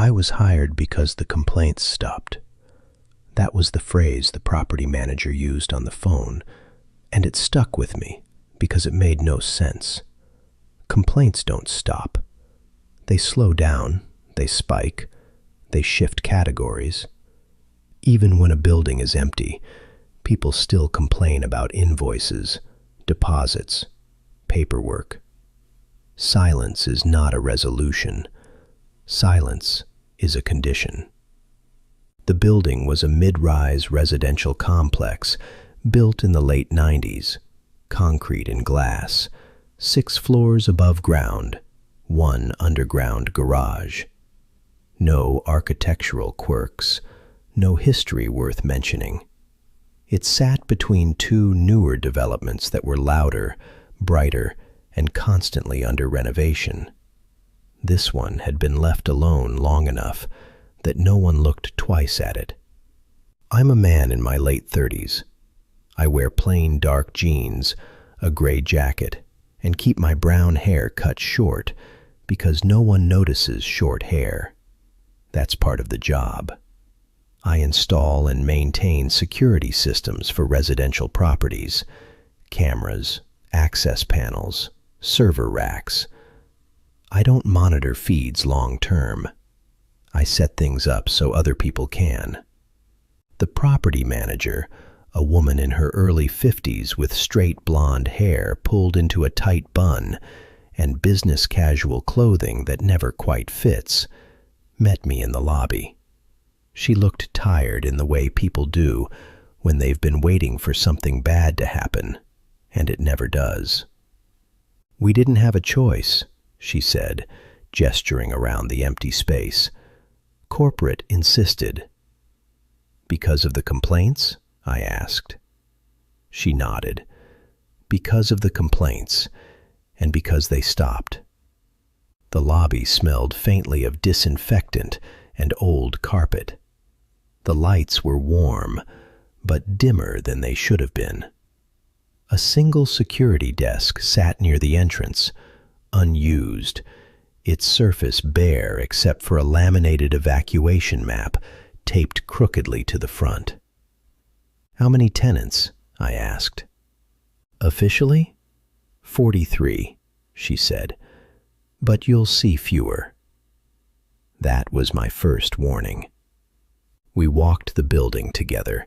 I was hired because the complaints stopped. That was the phrase the property manager used on the phone, and it stuck with me because it made no sense. Complaints don't stop. They slow down, they spike, they shift categories. Even when a building is empty, people still complain about invoices, deposits, paperwork. Silence is not a resolution. Silence is a condition. The building was a mid-rise residential complex built in the late 90s, concrete and glass, 6 floors above ground, 1 underground garage. No architectural quirks, no history worth mentioning. It sat between 2 newer developments that were louder, brighter, and constantly under renovation. This one had been left alone long enough that no one looked twice at it. I'm a man in my late 30s. I wear plain dark jeans, a gray jacket, and keep my brown hair cut short because no one notices short hair. That's part of the job. I install and maintain security systems for residential properties, cameras, access panels, server racks. I don't monitor feeds long term. I set things up so other people can. The property manager, a woman in her early 50s with straight blonde hair pulled into a tight bun and business casual clothing that never quite fits, met me in the lobby. She looked tired in the way people do when they've been waiting for something bad to happen, and it never does. "We didn't have a choice," she said, gesturing around the empty space. "Corporate insisted." "Because of the complaints?" I asked. She nodded. "Because of the complaints, and because they stopped." The lobby smelled faintly of disinfectant and old carpet. The lights were warm, but dimmer than they should have been. A single security desk sat near the entrance, unused, its surface bare except for a laminated evacuation map taped crookedly to the front. "How many tenants?" I asked. "Officially? 43, she said, "but you'll see fewer." That was my first warning. We walked the building together.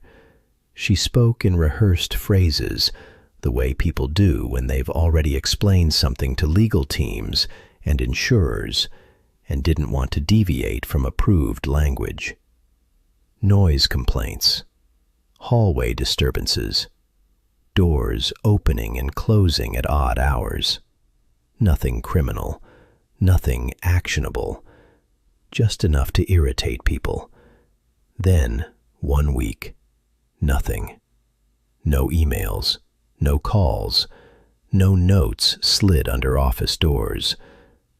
She spoke in rehearsed phrases, the way people do when they've already explained something to legal teams and insurers and didn't want to deviate from approved language. Noise complaints, hallway disturbances, doors opening and closing at odd hours. Nothing criminal, nothing actionable, just enough to irritate people. Then, one week, nothing. No emails, no calls, no notes slid under office doors,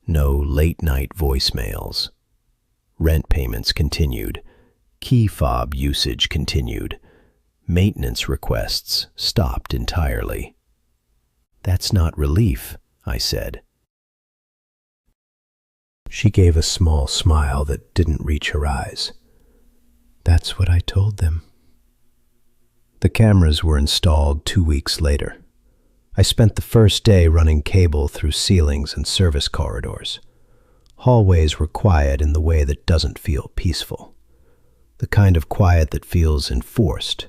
no late-night voicemails. Rent payments continued, key fob usage continued, maintenance requests stopped entirely. "That's not relief," I said. She gave a small smile that didn't reach her eyes. "That's what I told them." The cameras were installed 2 weeks later. I spent the first day running cable through ceilings and service corridors. Hallways were quiet in the way that doesn't feel peaceful. The kind of quiet that feels enforced,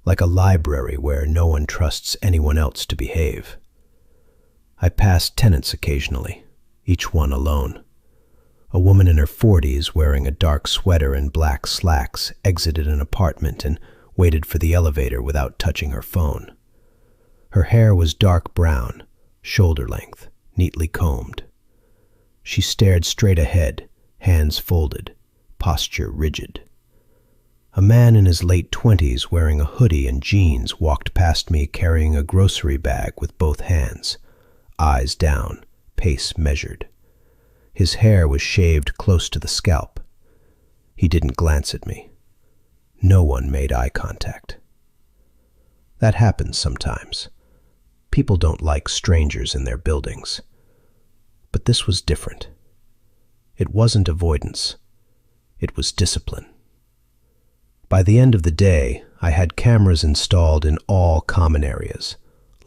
like a library where no one trusts anyone else to behave. I passed tenants occasionally, each one alone. A woman in her 40s wearing a dark sweater and black slacks exited an apartment and waited for the elevator without touching her phone. Her hair was dark brown, shoulder length, neatly combed. She stared straight ahead, hands folded, posture rigid. A man in his late 20s wearing a hoodie and jeans walked past me carrying a grocery bag with both hands, eyes down, pace measured. His hair was shaved close to the scalp. He didn't glance at me. No one made eye contact. That happens sometimes. People don't like strangers in their buildings. But this was different. It wasn't avoidance. It was discipline. By the end of the day, I had cameras installed in all common areas: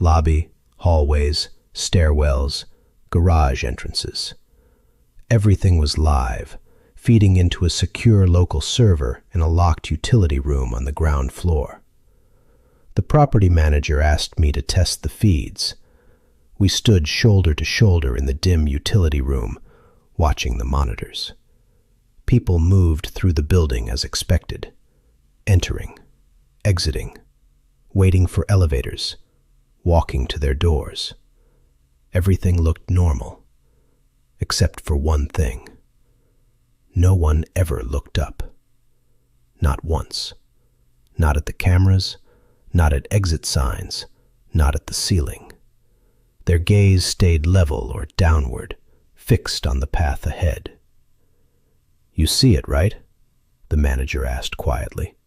lobby, hallways, stairwells, garage entrances. Everything was live, feeding into a secure local server in a locked utility room on the ground floor. The property manager asked me to test the feeds. We stood shoulder to shoulder in the dim utility room, watching the monitors. People moved through the building as expected, entering, exiting, waiting for elevators, walking to their doors. Everything looked normal, except for one thing. No one ever looked up. Not once. Not at the cameras, not at exit signs, not at the ceiling. Their gaze stayed level or downward, fixed on the path ahead. "You see it, right?" the manager asked quietly.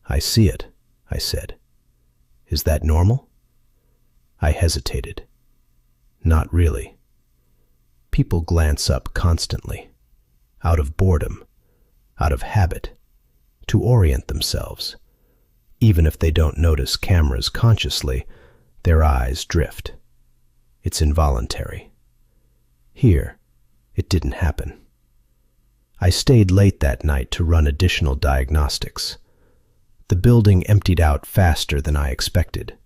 "I see it," I said. "Is that normal?" I hesitated. Not really. People glance up constantly, out of boredom, out of habit, to orient themselves. Even if they don't notice cameras consciously, their eyes drift. It's involuntary. Here, it didn't happen. I stayed late that night to run additional diagnostics. The building emptied out faster than I expected.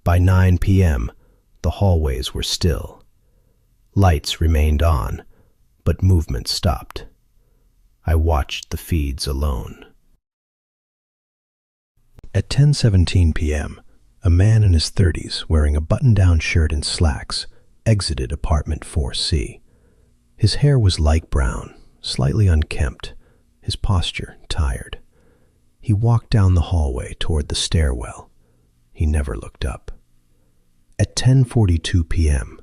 By 9 p.m., the hallways were still. Lights remained on, but movement stopped. I watched the feeds alone. At 10:17 p.m., a man in his 30s, wearing a button-down shirt and slacks, exited apartment 4C. His hair was light brown, slightly unkempt, his posture tired. He walked down the hallway toward the stairwell. He never looked up. At 10:42 p.m.,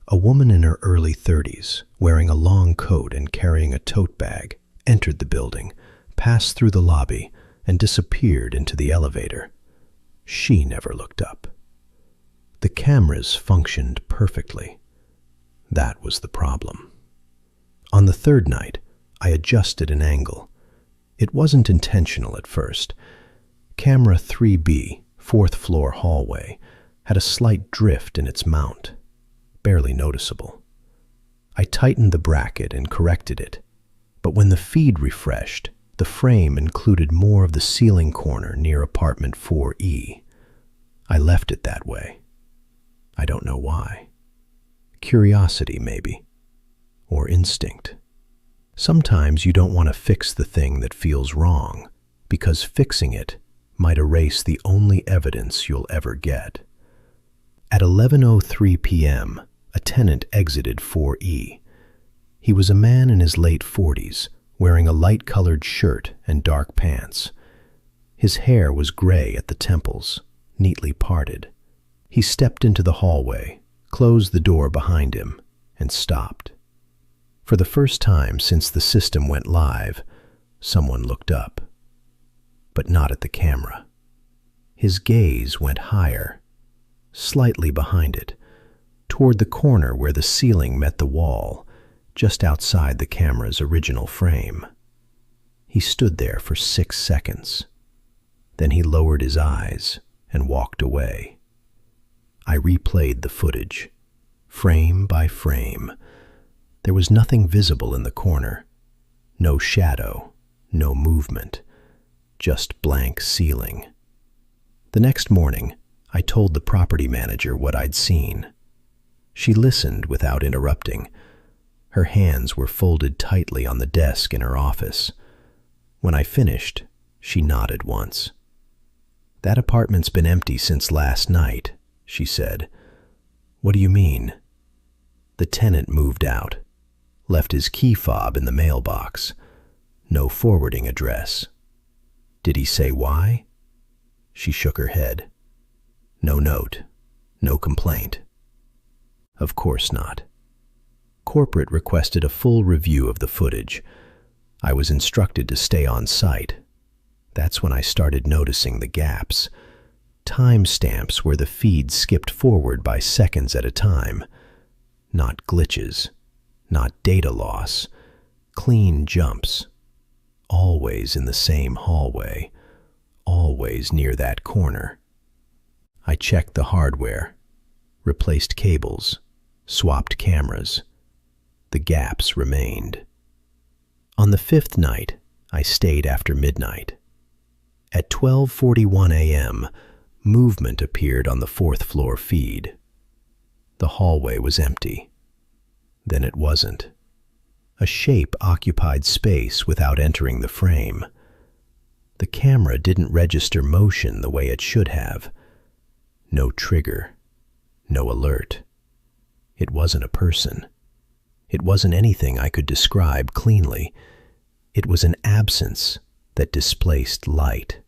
a woman in her early 30s, wearing a long coat and carrying a tote bag, entered the building, passed through the lobby, and disappeared into the elevator. She never looked up. The cameras functioned perfectly. That was the problem. On the third night, I adjusted an angle. It wasn't intentional at first. Camera 3B, fourth floor hallway, had a slight drift in its mount, barely noticeable. I tightened the bracket and corrected it, but when the feed refreshed, the frame included more of the ceiling corner near apartment 4E. I left it that way. I don't know why. Curiosity, maybe. Or instinct. Sometimes you don't want to fix the thing that feels wrong, because fixing it might erase the only evidence you'll ever get. At 11:03 p.m., a tenant exited 4E. He was a man in his late 40s, wearing a light-colored shirt and dark pants. His hair was gray at the temples, neatly parted. He stepped into the hallway, closed the door behind him, and stopped. For the first time since the system went live, someone looked up. But not at the camera. His gaze went higher, slightly behind it, toward the corner where the ceiling met the wall, just outside the camera's original frame. He stood there for 6 seconds. Then he lowered his eyes and walked away. I replayed the footage, frame by frame. There was nothing visible in the corner. No shadow, no movement, just blank ceiling. The next morning, I told the property manager what I'd seen. She listened without interrupting. Her hands were folded tightly on the desk in her office. When I finished, she nodded once. "That apartment's been empty since last night," she said. "What do you mean?" "The tenant moved out, left his key fob in the mailbox. No forwarding address." "Did he say why?" She shook her head. "No note, no complaint." "Of course not." Corporate requested a full review of the footage. I was instructed to stay on site. That's when I started noticing the gaps. Timestamps where the feed skipped forward by seconds at a time. Not glitches, not data loss, clean jumps. always in the same hallway, always near that corner. I checked the hardware, replaced cables, swapped cameras. The gaps remained. On the fifth night, I stayed after midnight. At 12:41 a.m., movement appeared on the fourth floor feed. The hallway was empty. Then it wasn't. A shape occupied space without entering the frame. The camera didn't register motion the way it should have. No trigger, no alert. It wasn't a person. It wasn't anything I could describe cleanly. It was an absence that displaced light.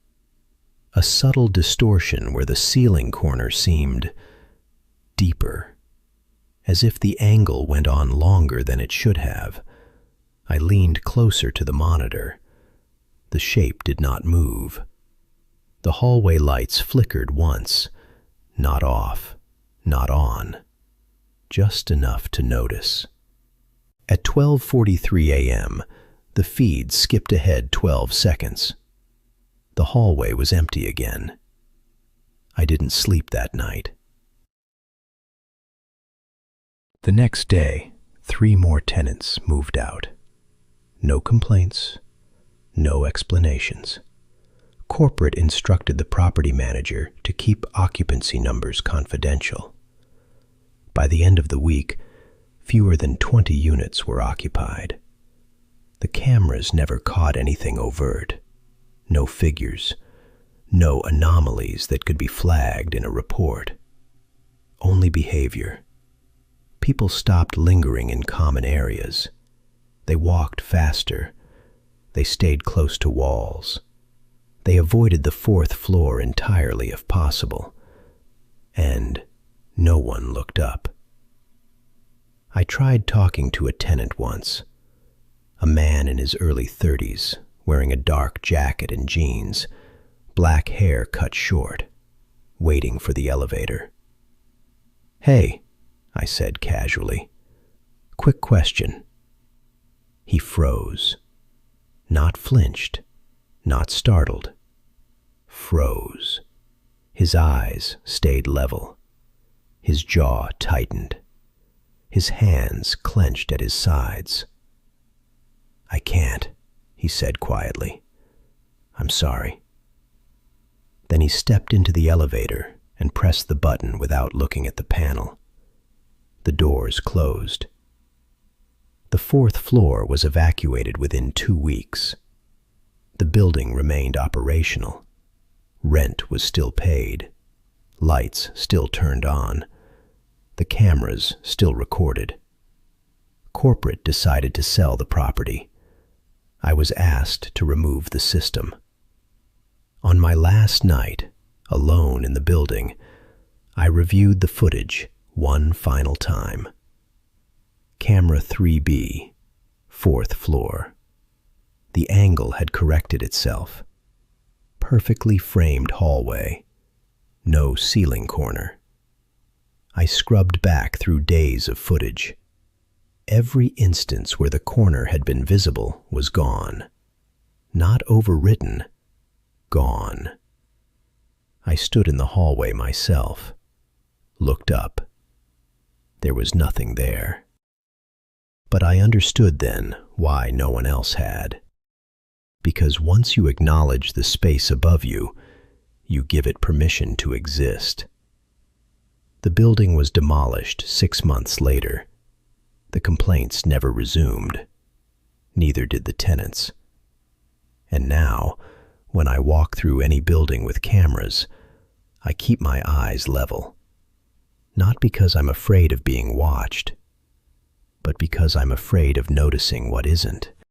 A subtle distortion where the ceiling corner seemed deeper, as if the angle went on longer than it should have. I leaned closer to the monitor. The shape did not move. The hallway lights flickered once, not off, not on, just enough to notice. At 12:43 a.m., the feed skipped ahead 12 seconds. The hallway was empty again. I didn't sleep that night. The next day, 3 more tenants moved out. No complaints, no explanations. Corporate instructed the property manager to keep occupancy numbers confidential. By the end of the week, fewer than 20 units were occupied. The cameras never caught anything overt. No figures, no anomalies that could be flagged in a report. Only behavior. People stopped lingering in common areas. They walked faster. They stayed close to walls. They avoided the fourth floor entirely if possible. And no one looked up. I tried talking to a tenant once. A man in his early 30s, wearing a dark jacket and jeans, black hair cut short, waiting for the elevator. "Hey," I said casually. "Quick question." He froze. Not flinched, not startled. Froze. His eyes stayed level. His jaw tightened. His hands clenched at his sides. "I can't," he said quietly. "I'm sorry." Then he stepped into the elevator and pressed the button without looking at the panel. The doors closed. The fourth floor was evacuated within 2 weeks. The building remained operational. Rent was still paid. Lights still turned on. The cameras still recorded. Corporate decided to sell the property. I was asked to remove the system. On my last night, alone in the building, I reviewed the footage one final time. Camera 3B, fourth floor. The angle had corrected itself. Perfectly framed hallway. No ceiling corner. I scrubbed back through days of footage. Every instance where the corner had been visible was gone. Not overwritten, gone. I stood in the hallway myself, looked up. There was nothing there. But I understood then why no one else had. Because once you acknowledge the space above you, you give it permission to exist. The building was demolished 6 months later. The complaints never resumed. Neither did the tenants. And now, when I walk through any building with cameras, I keep my eyes level. Not because I'm afraid of being watched, but because I'm afraid of noticing what isn't.